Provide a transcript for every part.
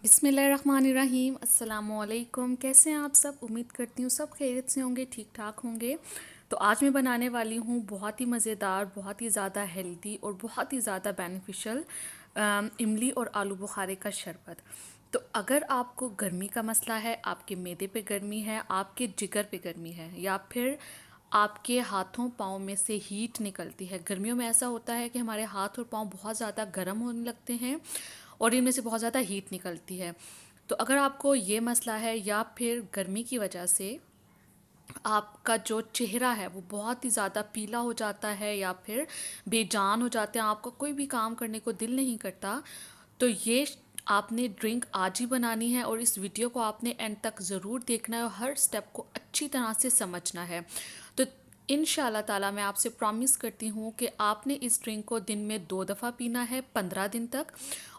बिस्मिल्लाहिर्रहमानिर्रहीम। अस्सलामुअलैकुम। कैसे हैं आप सब? उम्मीद करती हूँ सब खैरियत से होंगे, ठीक ठाक होंगे। तो आज मैं बनाने वाली हूँ बहुत ही मज़ेदार, बहुत ही ज़्यादा हेल्दी और बहुत ही ज़्यादा बेनिफिशियल इमली और आलू बुखारे का शरबत। तो अगर आपको गर्मी का मसला है, आपके मैदे पे गर्मी है, आपके जिगर पे गर्मी है, या फिर आपके हाथों पाँव में से हीट निकलती है। गर्मियों में ऐसा होता है कि हमारे हाथ और पाँव बहुत ज़्यादा गर्म होने लगते हैं और इनमें से बहुत ज़्यादा हीट निकलती है। तो अगर आपको ये मसला है, या फिर गर्मी की वजह से आपका जो चेहरा है वो बहुत ही ज़्यादा पीला हो जाता है, या फिर बेजान हो जाते हैं, आपका कोई भी काम करने को दिल नहीं करता, तो ये आपने ड्रिंक आज ही बनानी है। और इस वीडियो को आपने एंड तक ज़रूर देखना है और हर स्टेप को अच्छी तरह से समझना है। तो इंशाल्लाह ताला मैं आपसे प्रॉमिस करती हूँ कि आपने इस ड्रिंक को दिन में 2 दफ़ा पीना है 15 दिन तक।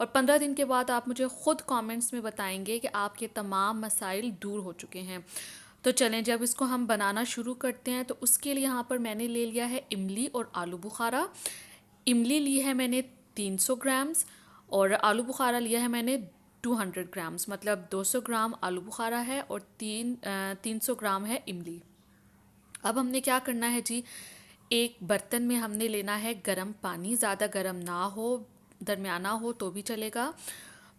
और 15 दिन के बाद आप मुझे ख़ुद कमेंट्स में बताएंगे कि आपके तमाम मसाइल दूर हो चुके हैं। तो चलें, जब इसको हम बनाना शुरू करते हैं, तो उसके लिए यहाँ पर मैंने ले लिया है इमली और आलू बुखारा। इमली ली है मैंने 300 ग्राम्स, और आलू बुखारा लिया है मैंने 200 ग्राम्स। मतलब 200 ग्राम आलू बुखारा है और 300 ग्राम है इमली। अब हमने क्या करना है जी, एक बर्तन में हमने लेना है गरम पानी। ज़्यादा गरम ना हो, दरमियाना हो तो भी चलेगा।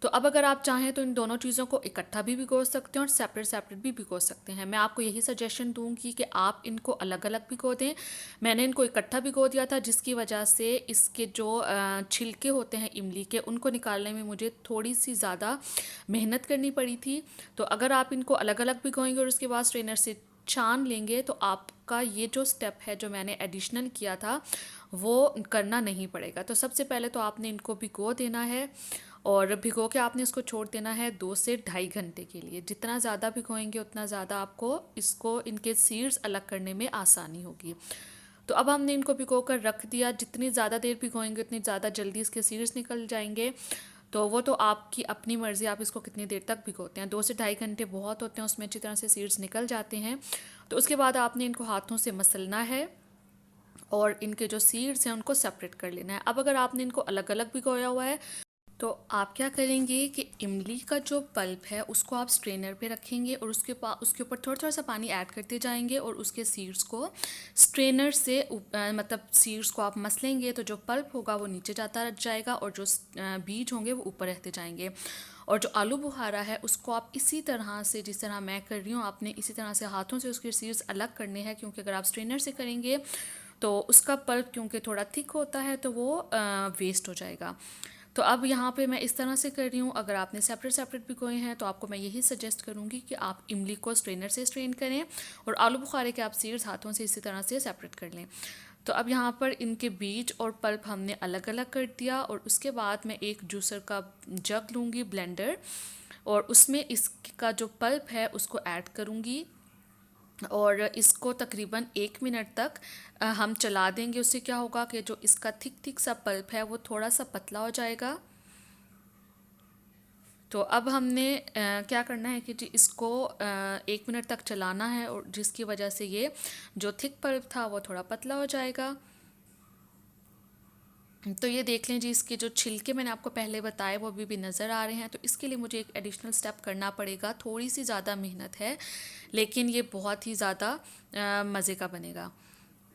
तो अब अगर आप चाहें तो इन दोनों चीज़ों को इकट्ठा भी भिगो सकते हैं और सेपरेट सेपरेट भी भिगो सकते हैं। मैं आपको यही सजेशन दूंगी कि आप इनको अलग अलग भिगो दें। मैंने इनको इकट्ठा भिगो दिया था, जिसकी वजह से इसके जो छिलके होते हैं इमली के, उनको निकालने में मुझे थोड़ी सी ज़्यादा मेहनत करनी पड़ी थी। तो अगर आप इनको अलग अलग भिगोएंगे और उसके बाद स्ट्रेनर से छान लेंगे, तो आपका ये जो स्टेप है जो मैंने एडिशनल किया था वो करना नहीं पड़ेगा। तो सबसे पहले तो आपने इनको भिगो देना है, और भिगो के आपने इसको छोड़ देना है 2 से ढाई घंटे के लिए। जितना ज़्यादा भिगोएंगे उतना ज़्यादा आपको इसको इनके सीड्स अलग करने में आसानी होगी। तो अब हमने इनको भिगो कर रख दिया। जितनी ज़्यादा देर भिगोएंगे उतनी ज़्यादा जल्दी इसके सीड्स निकल जाएंगे। तो वो तो आपकी अपनी मर्ज़ी, आप इसको कितनी देर तक भिगोते हैं। 2 से ढाई घंटे बहुत होते हैं, उसमें अच्छी तरह से सीड्स निकल जाते हैं। तो उसके बाद आपने इनको हाथों से मसलना है और इनके जो सीड्स हैं उनको सेपरेट कर लेना है। अब अगर आपने इनको अलग अलग भिगोया हुआ है, तो आप क्या करेंगे कि इमली का जो पल्प है उसको आप स्ट्रेनर पे रखेंगे और उसके ऊपर थोड़ा थोड़ा सा पानी ऐड करते जाएंगे, और उसके सीड्स को स्ट्रेनर से मतलब सीड्स को आप मसलेंगे तो जो पल्प होगा वो नीचे जाता जाएगा, और जो बीज होंगे वो ऊपर रहते जाएंगे। और जो आलू बुखारा है उसको आप इसी तरह से, जिस तरह मैं कर रही हूँ, आपने इसी तरह से हाथों से उसके सीड्स अलग करने हैं, क्योंकि अगर आप स्ट्रेनर से करेंगे तो उसका पल्प क्योंकि थोड़ा थिक होता है तो वो वेस्ट हो जाएगा। तो अब यहाँ पे मैं इस तरह से कर रही हूँ। अगर आपने सेपरेट सेपरेट भिगोए हैं तो आपको मैं यही सजेस्ट करूँगी कि आप इमली को स्ट्रेनर से स्ट्रेन करें और आलू बुखारे के आप सीड्स हाथों से इसी तरह से सेपरेट कर लें। तो अब यहाँ पर इनके बीज और पल्प हमने अलग अलग कर दिया, और उसके बाद मैं एक जूसर का जग लूँगी, ब्लेंडर, और उसमें इसका जो पल्प है उसको ऐड करूँगी, और इसको तकरीबन 1 मिनट तक हम चला देंगे। उससे क्या होगा कि जो इसका थिक थिक सा पल्प है वो थोड़ा सा पतला हो जाएगा। तो अब हमने क्या करना है कि जी इसको 1 मिनट तक चलाना है, और जिसकी वजह से ये जो थिक पल्प था वो थोड़ा पतला हो जाएगा। तो ये देख लें जी, इसके जो छिलके मैंने आपको पहले बताए वो अभी भी नज़र आ रहे हैं। तो इसके लिए मुझे एक एडिशनल स्टेप करना पड़ेगा, थोड़ी सी ज़्यादा मेहनत है, लेकिन ये बहुत ही ज़्यादा मज़े का बनेगा।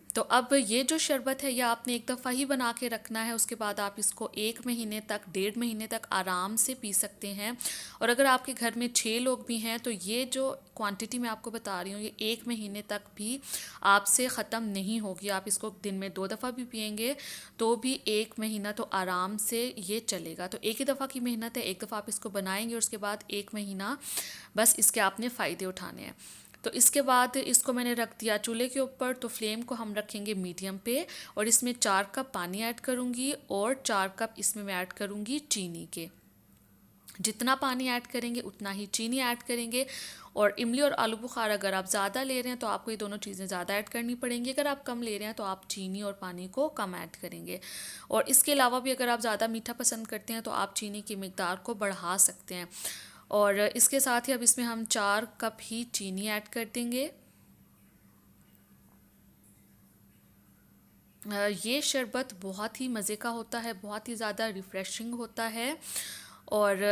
तो अब ये जो शरबत है ये आपने एक दफ़ा ही बना के रखना है, उसके बाद आप इसको 1 महीने तक, 1.5 महीने तक आराम से पी सकते हैं। और अगर आपके घर में 6 लोग भी हैं तो ये जो क्वांटिटी मैं आपको बता रही हूँ ये 1 महीने तक भी आपसे ख़त्म नहीं होगी। आप इसको दिन में 2 दफ़ा भी पियेंगे तो भी 1 महीना तो आराम से ये चलेगा। तो एक ही दफ़ा की मेहनत है, एक दफ़ा आप इसको बनाएंगे और उसके बाद 1 महीना बस इसके आपने फ़ायदे उठाने हैं। तो इसके बाद इसको मैंने रख दिया चूल्हे के ऊपर। तो फ्लेम को हम रखेंगे मीडियम पे, और इसमें 4 कप पानी ऐड करूँगी और 4 कप इसमें मैं ऐड करूँगी चीनी के। जितना पानी ऐड करेंगे उतना ही चीनी ऐड करेंगे। और इमली और आलू बुखारा अगर आप ज़्यादा ले रहे हैं तो आपको ये दोनों चीज़ें ज़्यादा ऐड करनी पड़ेंगी। अगर आप कम ले रहे हैं तो आप चीनी और पानी को कम ऐड करेंगे। और इसके अलावा भी अगर आप ज़्यादा मीठा पसंद करते हैं तो आप चीनी की मिकदार को बढ़ा सकते हैं। और इसके साथ ही अब इसमें हम 4 कप ही चीनी ऐड कर देंगे। ये शरबत बहुत ही मज़े का होता है, बहुत ही ज़्यादा रिफ़्रेशिंग होता है, और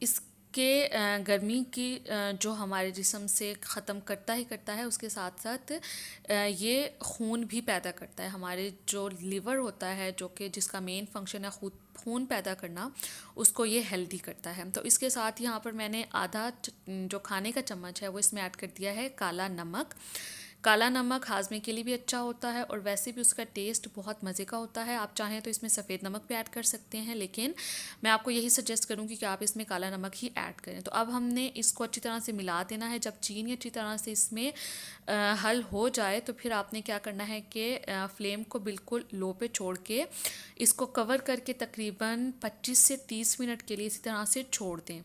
इसके के गर्मी की जो हमारे जिस्म से ख़त्म करता ही करता है, उसके साथ साथ ये खून भी पैदा करता है। हमारे जो लिवर होता है, जो कि जिसका मेन फंक्शन है खून खून पैदा करना, उसको ये हेल्दी करता है। तो इसके साथ यहाँ पर मैंने आधा जो खाने का चम्मच है वो इसमें ऐड कर दिया है काला नमक। काला नमक हाजमे के लिए भी अच्छा होता है और वैसे भी उसका टेस्ट बहुत मज़े का होता है। आप चाहें तो इसमें सफ़ेद नमक भी ऐड कर सकते हैं, लेकिन मैं आपको यही सजेस्ट करूंगी कि आप इसमें काला नमक ही ऐड करें। तो अब हमने इसको अच्छी तरह से मिला देना है। जब चीनी अच्छी तरह से इसमें हल हो जाए तो फिर आपने क्या करना है कि फ्लेम को बिल्कुल लो पे छोड़ के इसको कवर करके तकरीबन 25 से 30 मिनट के लिए इसी तरह से छोड़ दें।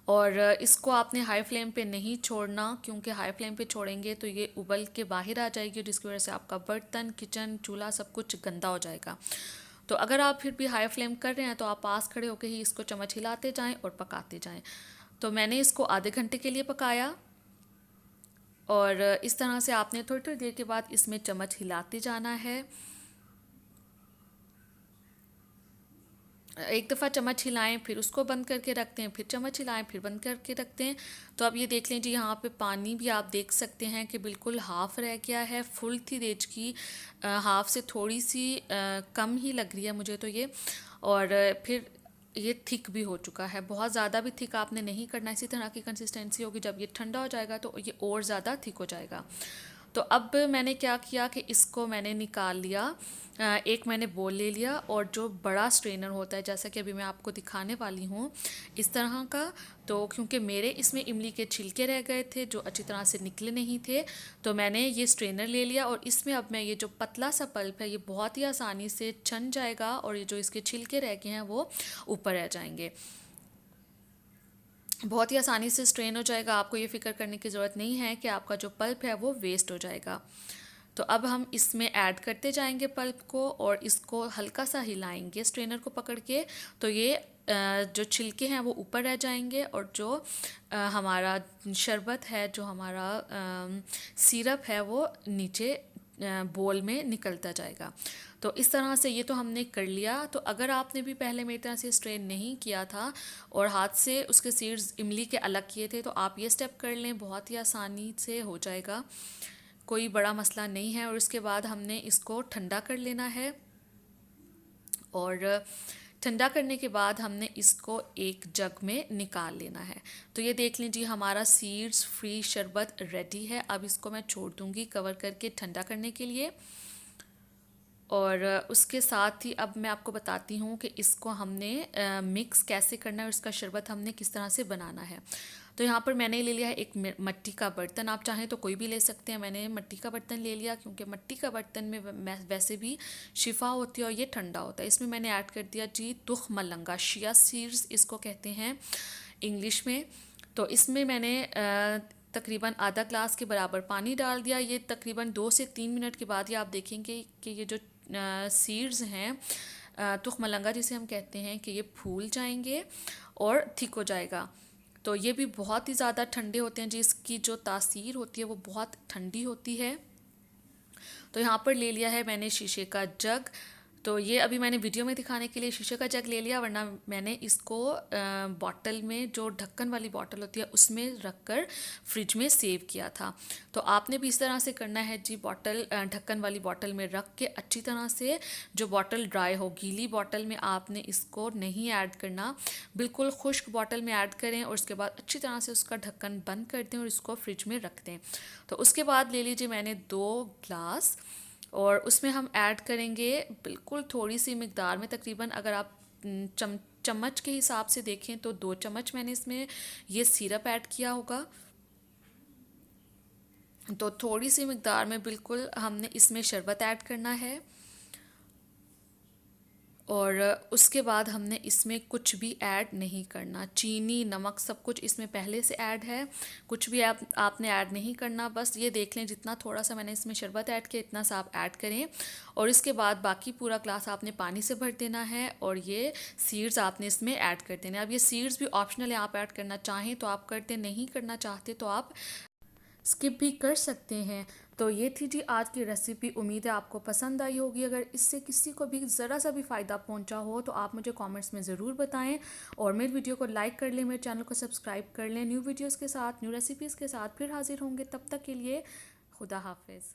और इसको आपने हाई फ्लेम पे नहीं छोड़ना, क्योंकि हाई फ्लेम पे छोड़ेंगे तो ये उबल के बाहर आ जाएगी, जिसकी वजह से आपका बर्तन, किचन, चूल्हा सब कुछ गंदा हो जाएगा। तो अगर आप फिर भी हाई फ्लेम कर रहे हैं तो आप पास खड़े होकर ही इसको चम्मच हिलाते जाएं और पकाते जाएं। तो मैंने इसको आधे घंटे के लिए पकाया और इस तरह से आपने थोड़ी थोड़ी देर के बाद इसमें चम्मच हिलाते जाना है। एक दफ़ा चम्मच हिलाएं, फिर उसको बंद करके रखते हैं, फिर चम्मच हिलाएं, फिर बंद करके रखते हैं। तो अब ये देख लें जी, यहाँ पे पानी भी आप देख सकते हैं कि बिल्कुल हाफ़ रह गया है। फुल थी रेज की, हाफ़ से थोड़ी सी कम ही लग रही है मुझे तो ये। और फिर ये थिक भी हो चुका है, बहुत ज़्यादा भी थिक आपने नहीं करना। इसी तरह की कंसिस्टेंसी होगी। जब ये ठंडा हो जाएगा तो ये और ज़्यादा थिक हो जाएगा। तो अब मैंने क्या किया कि इसको मैंने निकाल लिया। एक मैंने बोल ले लिया और जो बड़ा स्ट्रेनर होता है, जैसा कि अभी मैं आपको दिखाने वाली हूँ इस तरह का। तो क्योंकि मेरे इसमें इमली के छिलके रह गए थे जो अच्छी तरह से निकले नहीं थे, तो मैंने ये स्ट्रेनर ले लिया और इसमें अब मैं ये जो पतला सा पल्प है ये बहुत ही आसानी से छन जाएगा और ये जो इसके छिलके रह गए हैं वो ऊपर रह जाएंगे। बहुत ही आसानी से स्ट्रेन हो जाएगा। आपको ये फ़िक्र करने की ज़रूरत नहीं है कि आपका जो पल्प है वो वेस्ट हो जाएगा। तो अब हम इसमें ऐड करते जाएंगे पल्प को और इसको हल्का सा हिलाएंगे स्ट्रेनर को पकड़ के। तो ये जो छिलके हैं वो ऊपर रह जाएंगे और जो हमारा शरबत है, जो हमारा सिरप है वो नीचे बोल में निकलता जाएगा। तो इस तरह से ये तो हमने कर लिया। तो अगर आपने भी पहले मेरी तरह से स्ट्रेन नहीं किया था और हाथ से उसके सीड्स इमली के अलग किए थे, तो आप ये स्टेप कर लें, बहुत ही आसानी से हो जाएगा, कोई बड़ा मसला नहीं है। और इसके बाद हमने इसको ठंडा कर लेना है और ठंडा करने के बाद हमने इसको एक जग में निकाल लेना है। तो ये देख लीजिए, हमारा सीड्स फ्री शरबत रेडी है। अब इसको मैं छोड़ दूँगी कवर करके ठंडा करने के लिए। और उसके साथ ही अब मैं आपको बताती हूँ कि इसको हमने मिक्स कैसे करना है और इसका शरबत हमने किस तरह से बनाना है। तो यहाँ पर मैंने ले लिया है एक मिट्टी का बर्तन, आप चाहें तो कोई भी ले सकते हैं। मैंने मिट्टी का बर्तन ले लिया क्योंकि मिट्टी का बर्तन में वैसे भी शिफा होती है और ये ठंडा होता है। इसमें मैंने ऐड कर दिया जी तुख मलंगा, शिया सीड्स इसको कहते हैं इंग्लिश में। तो इसमें मैंने तकरीबन आधा ग्लास के बराबर पानी डाल दिया। ये तकरीबन 2 से 3 मिनट के बाद ही आप देखेंगे कि ये जो सीड्स हैं तुख मलंगा जिसे हम कहते हैं, कि ये फूल जाएंगे और थिक हो जाएगा। तो ये भी बहुत ही ज़्यादा ठंडे होते हैं, जिसकी जो तासीर होती है वो बहुत ठंडी होती है। तो यहाँ पर ले लिया है मैंने शीशे का जग। तो ये अभी मैंने वीडियो में दिखाने के लिए शीशे का जग ले लिया, वरना मैंने इसको बॉटल में, जो ढक्कन वाली बॉटल होती है उसमें रखकर फ्रिज में सेव किया था। तो आपने भी इस तरह से करना है जी, बॉटल ढक्कन वाली बॉटल में रख के अच्छी तरह से, जो बॉटल ड्राई हो, गीली बॉटल में आपने इसको नहीं ऐड करना, बिल्कुल खुश्क बॉटल में ऐड करें और उसके बाद अच्छी तरह से उसका ढक्कन बंद कर दें और इसको फ्रिज में रख दें। तो उसके बाद ले लीजिए मैंने 2 ग्लास और उसमें हम ऐड करेंगे बिल्कुल थोड़ी सी मिकदार में, तकरीबन अगर आप चम्मच के हिसाब से देखें तो 2 चम्मच मैंने इसमें ये सिरप ऐड किया होगा। तो थोड़ी सी मिकदार में बिल्कुल हमने इसमें शरबत ऐड करना है और उसके बाद हमने इसमें कुछ भी ऐड नहीं करना। चीनी, नमक सब कुछ इसमें पहले से ऐड है, कुछ भी आपने ऐड नहीं करना। बस ये देख लें जितना थोड़ा सा मैंने इसमें शरबत ऐड किया इतना सा आप ऐड करें और इसके बाद बाकी पूरा ग्लास आपने पानी से भर देना है और ये सीड्स आपने इसमें ऐड कर देने। अब ये सीड्स भी ऑप्शनल है, आप ऐड करना चाहें तो आप करते, नहीं करना चाहते तो आप स्किप भी कर सकते हैं। तो ये थी जी आज की रेसिपी। उम्मीद है आपको पसंद आई होगी। अगर इससे किसी को भी ज़रा सा भी फ़ायदा पहुंचा हो तो आप मुझे कमेंट्स में ज़रूर बताएं, और मेरे वीडियो को लाइक कर लें, मेरे चैनल को सब्सक्राइब कर लें। न्यू वीडियोस के साथ, न्यू रेसिपीज़ के साथ फिर हाजिर होंगे। तब तक के लिए खुदा हाफिज़।